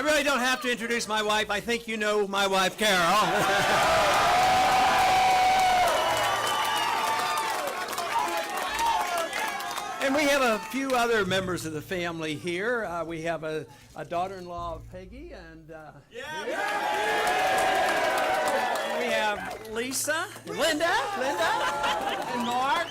really don't have to introduce my wife. I think you know my wife, Carol. And we have a few other members of the family here. We have a daughter-in-law of Peggy, and we have Lisa, Linda, and Mark.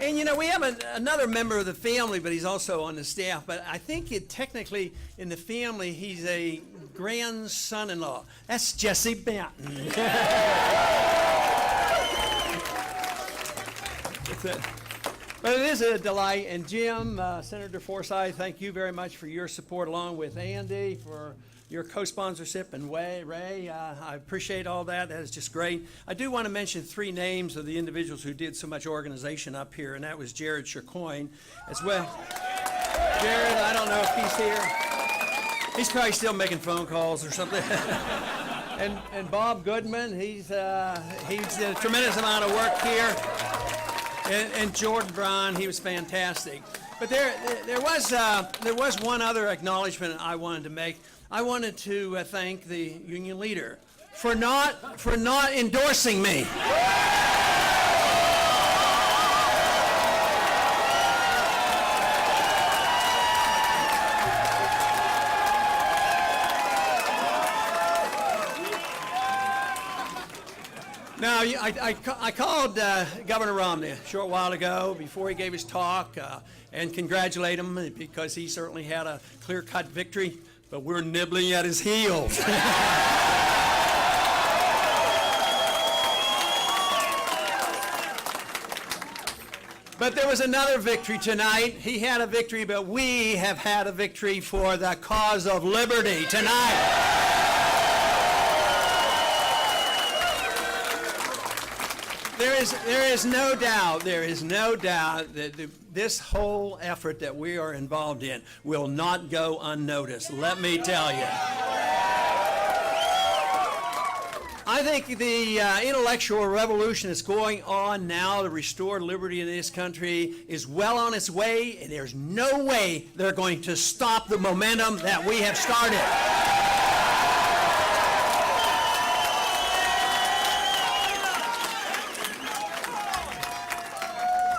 And you know, we have another member of the family, but he's also on the staff. But I think technically in the family, he's a grandson-in-law. That's Jesse Benton. That's it. But it is a delight. And Jim, Senator Forsyth, thank you very much for your support, along with Andy for your co-sponsorship, and Ray. I appreciate all that. That is just great. I do want to mention 3 names of the individuals who did so much organization up here, and that was Jared Shercoin as well. Jared, I don't know if he's here. He's probably still making phone calls or something. and Bob Goodman, he did a tremendous amount of work here. And Jordan Brown, he was fantastic. But there was one other acknowledgement I wanted to make. I wanted to thank the union leader for not endorsing me. Now, I called Governor Romney a short while ago before he gave his talk and congratulate him because he certainly had a clear-cut victory, but we're nibbling at his heels. But there was another victory tonight. He had a victory, but we have had a victory for the cause of liberty tonight. There is no doubt that this whole effort that we are involved in will not go unnoticed, let me tell you. I think the intellectual revolution that's going on now to restore liberty in this country is well on its way, and there's no way they're going to stop the momentum that we have started.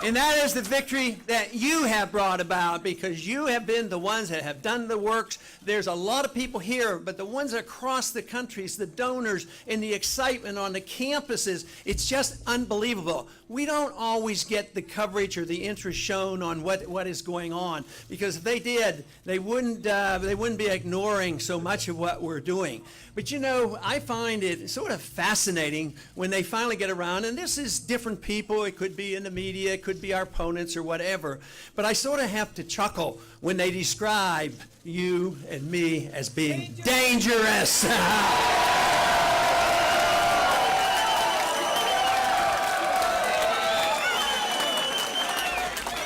And that is the victory that you have brought about, because you have been the ones that have done the works. There's a lot of people here, but the ones across the countries, the donors, and the excitement on the campuses, it's just unbelievable. We don't always get the coverage or the interest shown on what is going on, because if they did, they wouldn't be ignoring so much of what we're doing. But you know, I find it sort of fascinating when they finally get around, and this is different people. It could be in the media, it could be our opponents or whatever. But I sort of have to chuckle when they describe you and me as being dangerous.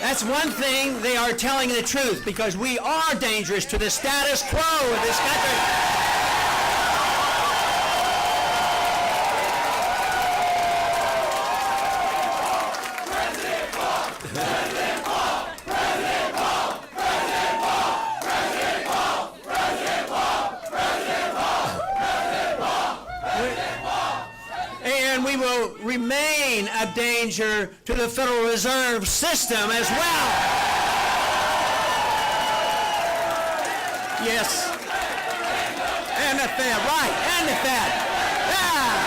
That's one thing, they are telling the truth, because we are dangerous to the status quo of this country. We will remain a danger to the Federal Reserve System as well. Yes. And the Fed, right, and the Fed. Yeah.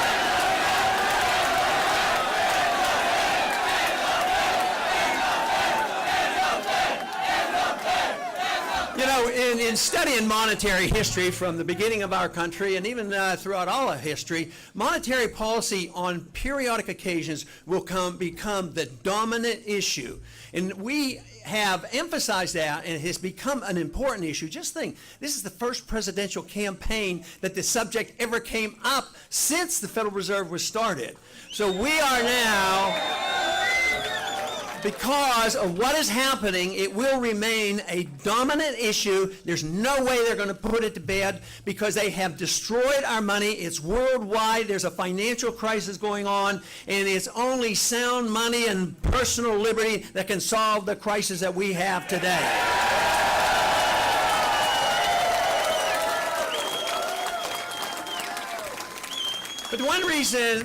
You know, in studying monetary history from the beginning of our country, and even throughout all of history, monetary policy on periodic occasions will become the dominant issue. And we have emphasized that, and it has become an important issue. Just think, this is the first presidential campaign that the subject ever came up since the Federal Reserve was started. So we are now, because of what is happening, it will remain a dominant issue. There's no way they're going to put it to bed, because they have destroyed our money. It's worldwide. There's a financial crisis going on, and it's only sound money and personal liberty that can solve the crisis that we have today. But the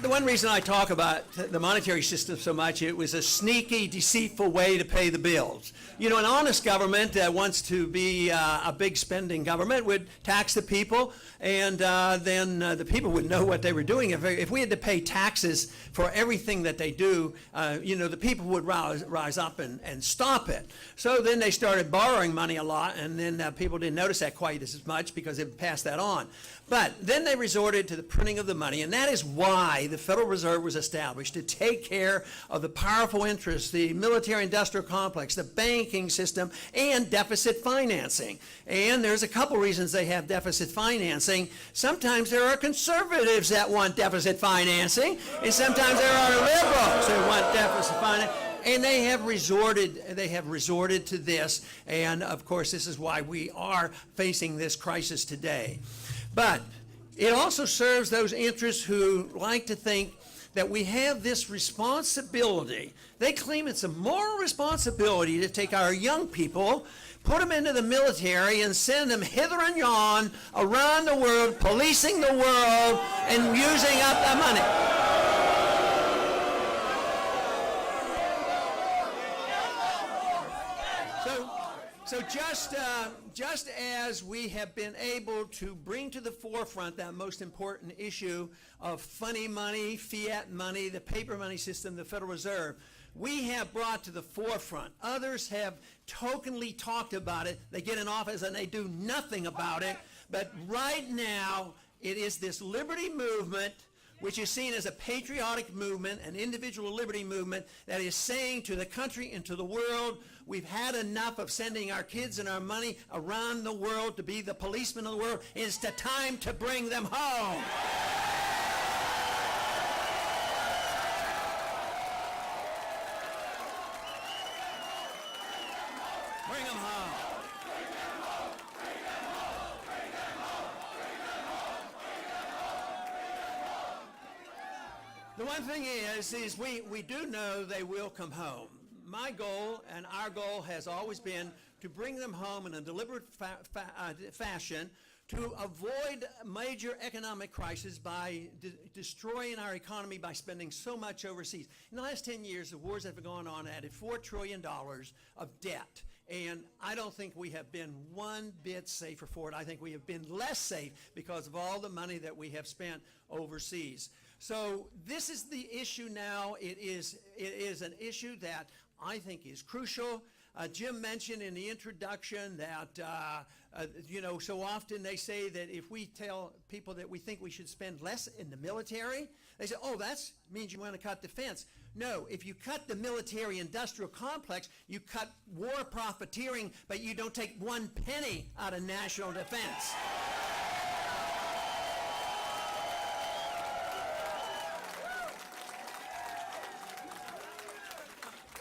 one reason I talk about the monetary system so much, it was a sneaky, deceitful way to pay the bills. You know, an honest government that wants to be a big spending government would tax the people, and then the people would know what they were doing. If we had to pay taxes for everything that they do, you know, the people would rise up and stop it. So then they started borrowing money a lot, and then people didn't notice that quite as much because they passed that on. But then they resorted to the printing of the money, and that is why the Federal Reserve was established, to take care of the powerful interests, the military-industrial complex, the banking system, and deficit financing. And there's a couple reasons they have deficit financing. Sometimes there are conservatives that want deficit financing, and sometimes there are liberals who want deficit financing. And they have resorted to this, and of course this is why we are facing this crisis today. But it also serves those interests who like to think that we have this responsibility. They claim it's a moral responsibility to take our young people, put them into the military, and send them hither and yon around the world, policing the world and using up the money. So just as we have been able to bring to the forefront that most important issue of funny money, fiat money, the paper money system, the Federal Reserve, we have brought to the forefront. Others have tokenly talked about it. They get in office and they do nothing about it. But right now, it is this liberty movement, which is seen as a patriotic movement, an individual liberty movement, that is saying to the country and to the world, we've had enough of sending our kids and our money around the world to be the policemen of the world. It's the time to bring them home. Bring them home. The one thing is we do know they will come home. My goal and our goal has always been to bring them home in a deliberate fashion to avoid major economic crisis by destroying our economy by spending so much overseas. In the last 10 years, the wars that have gone on added $4 trillion of debt. And I don't think we have been one bit safer for it. I think we have been less safe because of all the money that we have spent overseas. So this is the issue now. It is an issue that I think is crucial. Jim mentioned in the introduction that, you know, so often they say that if we tell people that we think we should spend less in the military, they say, oh, that means you want to cut defense. No, if you cut the military-industrial complex, you cut war profiteering, but you don't take one penny out of national defense.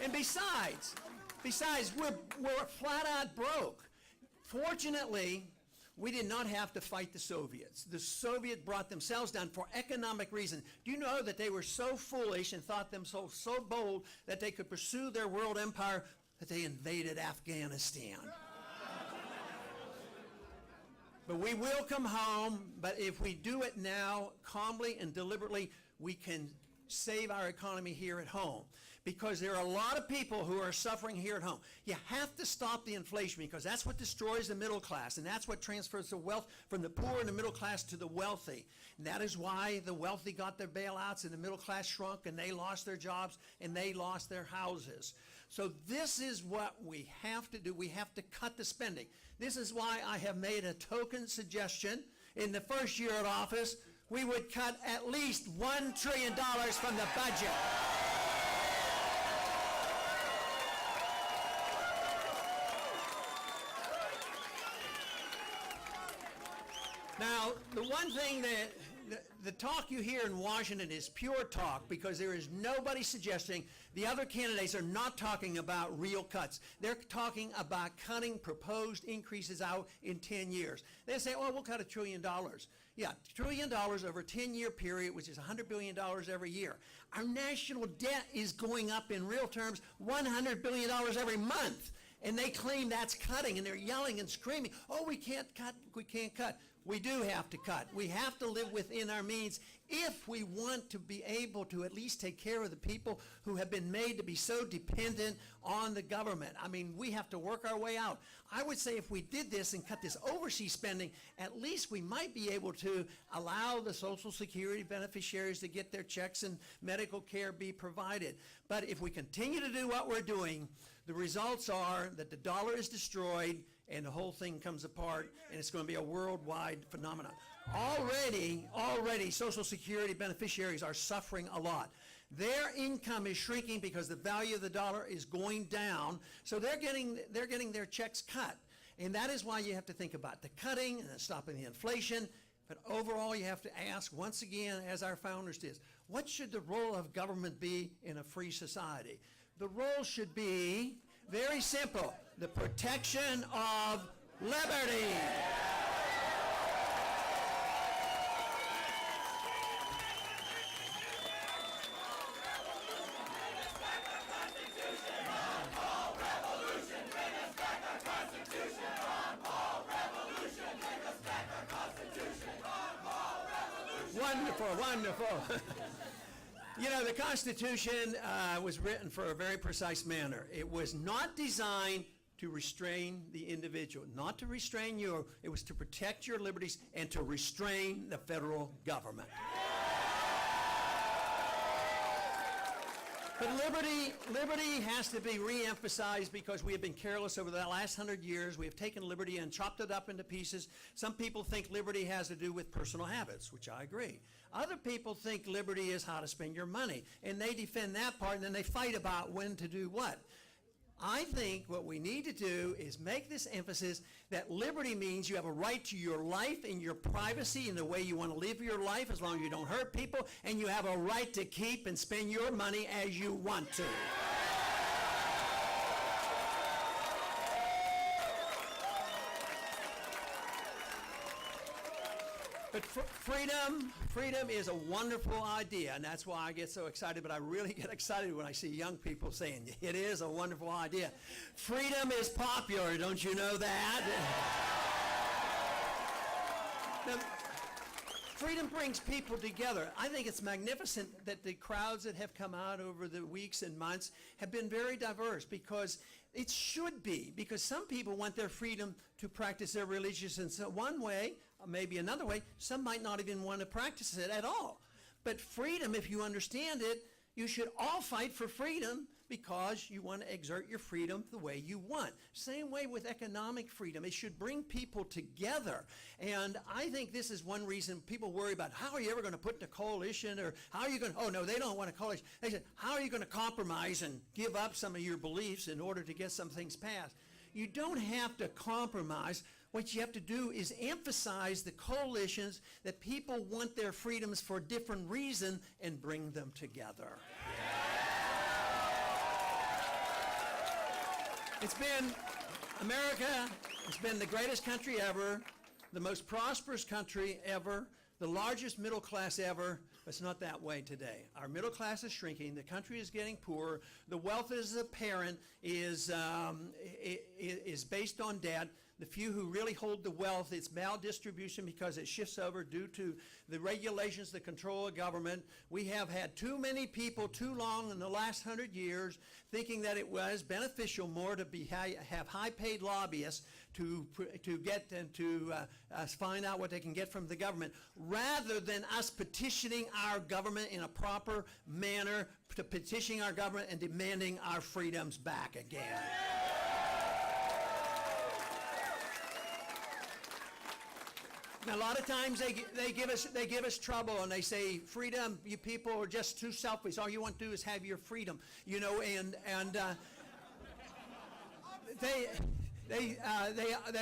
And besides, we're flat out broke. Fortunately, we did not have to fight the Soviets. The Soviets brought themselves down for economic reasons. Do you know that they were so foolish and thought themselves so bold that they could pursue their world empire that they invaded Afghanistan? But we will come home, but if we do it now calmly and deliberately, we can save our economy here at home. Because there are a lot of people who are suffering here at home. You have to stop the inflation because that's what destroys the middle class, and that's what transfers the wealth from the poor and the middle class to the wealthy. And that is why the wealthy got their bailouts and the middle class shrunk and they lost their jobs and they lost their houses. So this is what we have to do. We have to cut the spending. This is why I have made a token suggestion. In the first year of office, we would cut at least $1 trillion from the budget. Now, the one thing that the talk you hear in Washington is pure talk because there is nobody suggesting, the other candidates are not talking about real cuts. They're talking about cutting proposed increases out in 10 years. They say, oh, we'll cut $1 trillion. Yeah, $1 trillion over a 10-year period, which is $100 billion every year. Our national debt is going up in real terms $100 billion every month. And they claim that's cutting, and they're yelling and screaming, oh, we can't cut, we can't cut. We do have to cut. We have to live within our means if we want to be able to at least take care of the people who have been made to be so dependent on the government. I mean, we have to work our way out. I would say if we did this and cut this overseas spending, at least we might be able to allow the Social Security beneficiaries to get their checks and medical care be provided. But if we continue to do what we're doing, the results are that the dollar is destroyed and the whole thing comes apart, and it's going to be a worldwide phenomenon. Already, Social Security beneficiaries are suffering a lot. Their income is shrinking because the value of the dollar is going down, so they're getting their checks cut. And that is why you have to think about the cutting and stopping the inflation. But overall, you have to ask, once again, as our founders did, what should the role of government be in a free society? The role should be very simple: the protection of liberty. Wonderful, wonderful. You know, the Constitution was written for a very precise manner. It was not designed to restrain the individual, not to restrain you. It was to protect your liberties and to restrain the federal government. But liberty has to be re-emphasized because we have been careless over the last 100 years. We have taken liberty and chopped it up into pieces. Some people think liberty has to do with personal habits, which I agree. Other people think liberty is how to spend your money, and they defend that part, and then they fight about when to do what. I think what we need to do is make this emphasis that liberty means you have a right to your life and your privacy and the way you want to live your life as long as you don't hurt people, and you have a right to keep and spend your money as you want to. But freedom is a wonderful idea, and that's why I get so excited, but I really get excited when I see young people saying, it is a wonderful idea. Freedom is popular, don't you know that? Now, freedom brings people together. I think it's magnificent that the crowds that have come out over the weeks and months have been very diverse, because it should be, because some people want their freedom to practice their religious in one way, maybe another way. Some might not even want to practice it at all. But freedom, if you understand it, you should all fight for freedom because you want to exert your freedom the way you want. Same way with economic freedom. It should bring people together. And I think this is one reason people worry about, how are you ever going to put in a coalition, or how are you going to, oh no, they don't want a coalition. They said, how are you going to compromise and give up some of your beliefs in order to get some things passed? You don't have to compromise. What you have to do is emphasize the coalitions that people want their freedoms for different reasons and bring them together. It's been, America has been the greatest country ever, the most prosperous country ever, the largest middle class ever, but it's not that way today. Our middle class is shrinking. The country is getting poorer. The wealth as apparent is based on debt. The few who really hold the wealth, it's maldistribution because it shifts over due to the regulations, the control of government. We have had too many people too long in the last 100 years thinking that it was beneficial more to have high-paid lobbyists to get and to find out what they can get from the government, rather than us petitioning our government in a proper manner, to petitioning our government and demanding our freedoms back again. Now, a lot of times they give us trouble, and they say, freedom, you people are just too selfish. All you want to do is have your freedom, you know, and they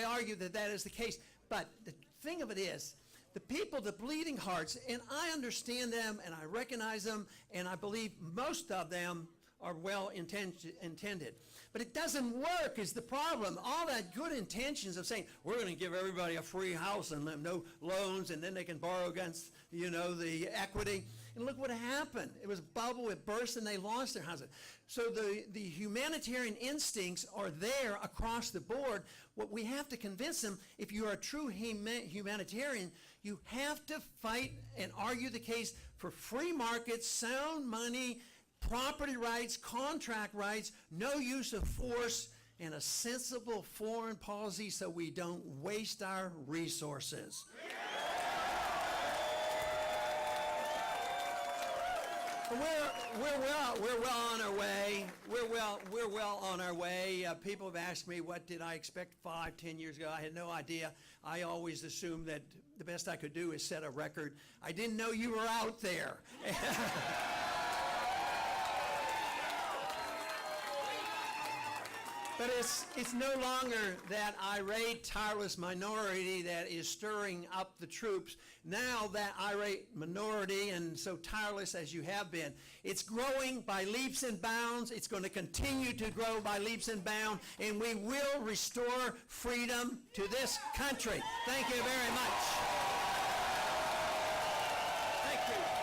argue that that is the case. But the thing of it is, the people, the bleeding hearts, and I understand them, and I recognize them, and I believe most of them are well intended. But it doesn't work is the problem. All that good intentions of saying, we're going to give everybody a free house and no loans, and then they can borrow against, you know, the equity. And look what happened. It was a bubble, it burst, and they lost their houses. So the humanitarian instincts are there across the board. What we have to convince them, if you are a true humanitarian, you have to fight and argue the case for free markets, sound money, property rights, contract rights, no use of force, and a sensible foreign policy so we don't waste our resources. We're well on our way. We're well on our way. People have asked me, what did I expect 5, 10 years ago? I had no idea. I always assumed that the best I could do is set a record. I didn't know you were out there. But it's no longer that irate, tireless minority that is stirring up the troops. Now that irate minority, and so tireless as you have been, it's growing by leaps and bounds. It's going to continue to grow by leaps and bounds, and we will restore freedom to this country. Thank you very much. Thank you.